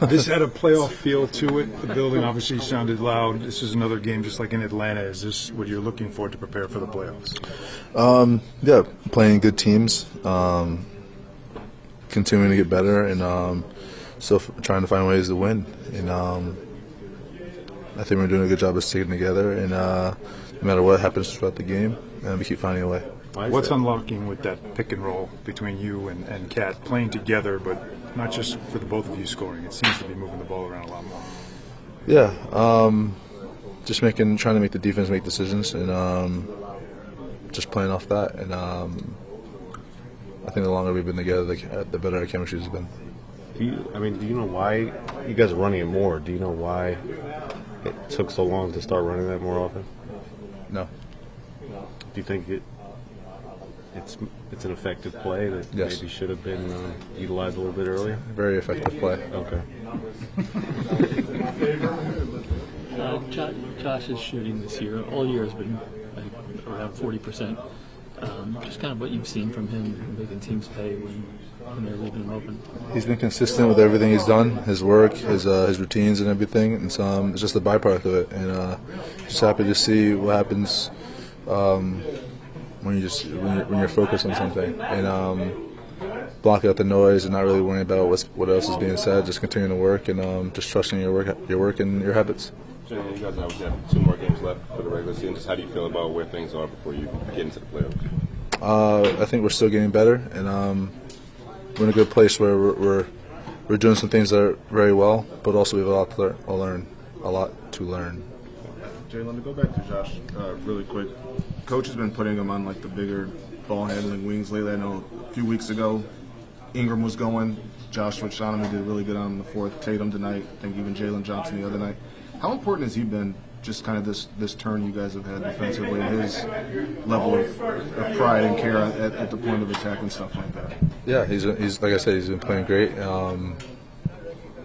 This had a playoff feel to it. The building obviously sounded loud. This is another game just like in Atlanta. Is this what you're looking for to prepare for the playoffs? Yeah, playing good teams, continuing to get better, and still trying to find ways to win. And I think we're doing a good job of sticking together, and no matter what happens throughout the game, we keep finding a way. What's unlocking with that pick and roll between you and Cat playing together, but not just for the both of you scoring? It seems to be moving the ball around a lot more. Yeah, just trying to make the defense make decisions, and just playing off that. And I think the longer we've been together, the better our chemistry has been. Do you know why you guys are running it more? Do you know why it took so long to start running that more often? No. Do you think it's an effective play that Yes. maybe should have been utilized a little bit earlier? Very effective play. Okay. Josh's shooting this year, all year, has been like around 40%. Just kind of what you've seen from him making teams pay when they're leaving him open. He's been consistent with everything he's done, his work, his routines, and everything. And so it's just a byproduct of it. And just happy to see what happens when you're focused on something and blocking out the noise and not really worrying about what else is being said. Just continuing to work and just trusting your work and your habits. Jalen, you guys obviously have 2 more games left for the regular season. Just how do you feel about where things are before you get into the playoffs? I think we're still getting better, and we're in a good place where we're doing some things that are very well, but also we have a lot to learn. Jalen, to go back to Josh really quick, Coach has been putting him on like the bigger ball handling wings lately. I know a few weeks ago Ingram was going, Josh switched on him and did really good on him in the fourth. Tatum tonight, I think even Jalen Johnson the other night. How important has he been, just kind of this turn you guys have had defensively, his level of pride and care at the point of attack and stuff like that? Yeah, he's like I said, he's been playing great.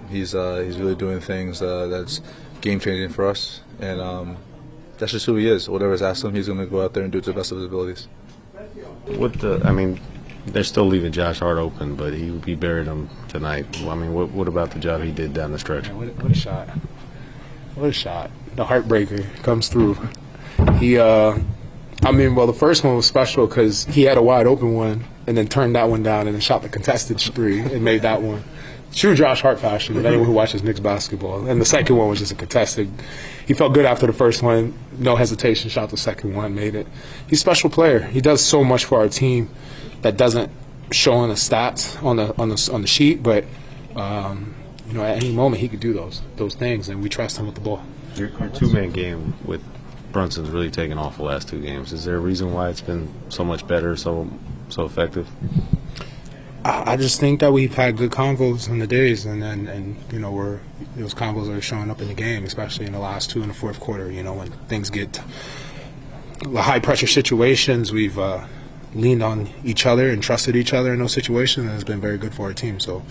He's really doing things that's game changing for us, and that's just who he is. Whatever's asked him, he's going to go out there and do it to the best of his abilities. They're still leaving Josh Hart open, but he buried him tonight. What about the job he did down the stretch? What a shot. What a shot. The heartbreaker comes through. The first one was special because he had a wide open one and then turned that one down and then shot the contested 3 and made that one. True Josh Hart fashion of anyone who watches Knicks basketball. And the second one was just a contested. He felt good after the first one, no hesitation, shot the second one, made it. He's a special player. He does so much for our team that doesn't show on the stats on the sheet, but at any moment he could do those things, and we trust him with the ball. Your 2-man game with Brunson's really taken off the last 2 games. Is there a reason why it's been so much better, so effective? I just think that we've had good convos in the days, and those convos are showing up in the game, especially in the last 2 in the fourth quarter. When things get high pressure situations, we've leaned on each other and trusted each other in those situations, and it's been very good for our team. So,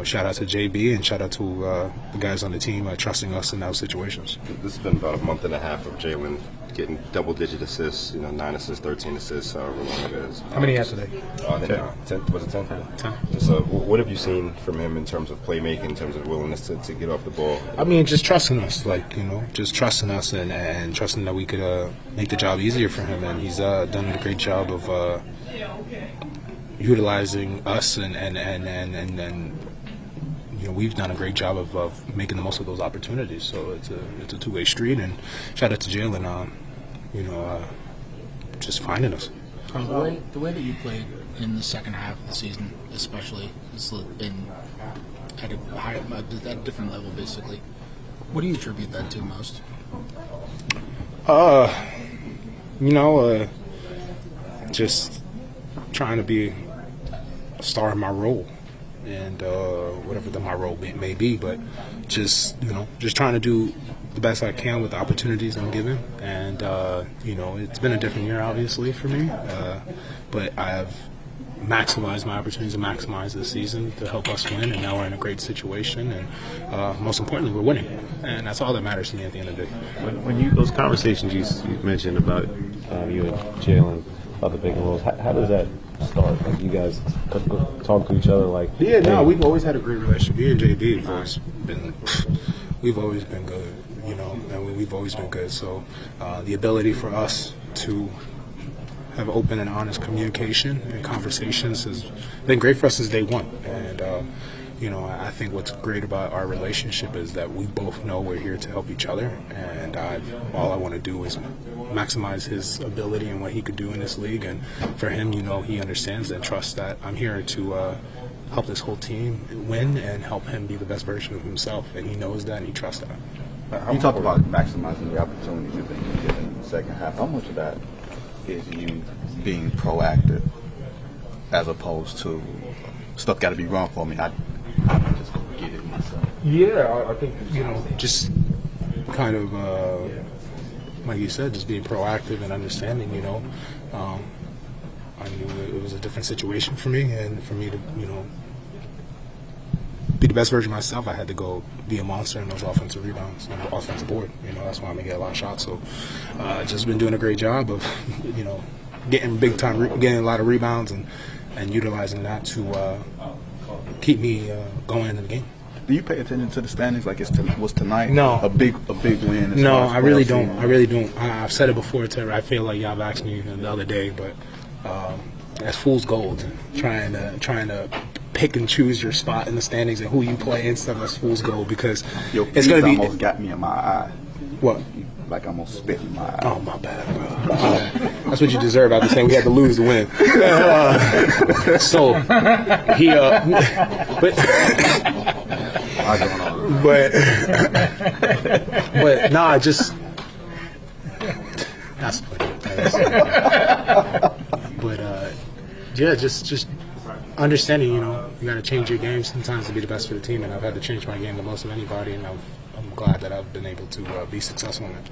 shout out to JB and shout out to the guys on the team trusting us in those situations. This has been about a month and a half of Jalen getting double-digit assists, 9 assists, 13 assists, however long it is. How many had today? 10. Was it 10? 10. So what have you seen from him in terms of playmaking, in terms of willingness to get off the ball? Just trusting us, just trusting us and trusting that we could make the job easier for him. And he's done a great job of utilizing us and we've done a great job of making the most of those opportunities. So it's a two-way street, and shout out to Jalen, just finding us. The way that you played in the second half of the season, especially, has been at a different level, basically. What do you attribute that to most? Just trying to be a star in my role. And whatever my role may be, but just trying to do the best I can with the opportunities I'm given. And it's been a different year, obviously, for me, but I have maximized my opportunities and maximized this season to help us win. And now we're in a great situation, and most importantly, we're winning. And that's all that matters to me at the end of the day. When those conversations you mentioned about you and Jalen about the big roles, how does that start? Like you guys talk to each other like Yeah, no, hey, we've always had a great relationship. Me and JB have always been, we've always been good, you know, and we've always been good. So the ability for us to have open and honest communication and conversations has been great for us since day one. And you know, I think what's great about our relationship is that we both know we're here to help each other, and all I want to do is maximize his ability and what he could do in this league. And for him, you know, he understands and trusts that I'm here to help this whole team win and help him be the best version of himself, and he knows that and he trusts that. You talked about maximizing the opportunities you've been given in the second half. How much of that is you being proactive as opposed to stuff got to be run for me? I just go get it myself. Yeah, I think, you know, just kind of, like you said, just being proactive and understanding, you know. I knew it was a different situation for me, and for me to, you know, be the best version of myself, I had to go be a monster in those offensive rebounds and offensive board. You know, that's why I'm going to get a lot of shots. So just been doing a great job of, you know, getting big time, getting a lot of rebounds and utilizing that to keep me going into the game. Do you pay attention to the standings like was tonight? No. A big win. as No, far as I really playoff don't. season? I really don't. I've said it before, Terry. I feel like y'all asked me the other day, but that's fool's gold. Trying to pick and choose your spot in the standings and who you play and stuff. That's fool's gold because Your it's going to be almost got me in my eye. what. Like I almost spit in my eye. Oh, my bad, bro. My bad. That's what you deserve after saying we had to lose to win. So, he, but, I don't know. but, nah, just, that's funny. But, yeah, just understanding, you know, you got to change your game sometimes to be the best for the team, and I've had to change my game the most of anybody, and I'm glad that I've been able to be successful in it.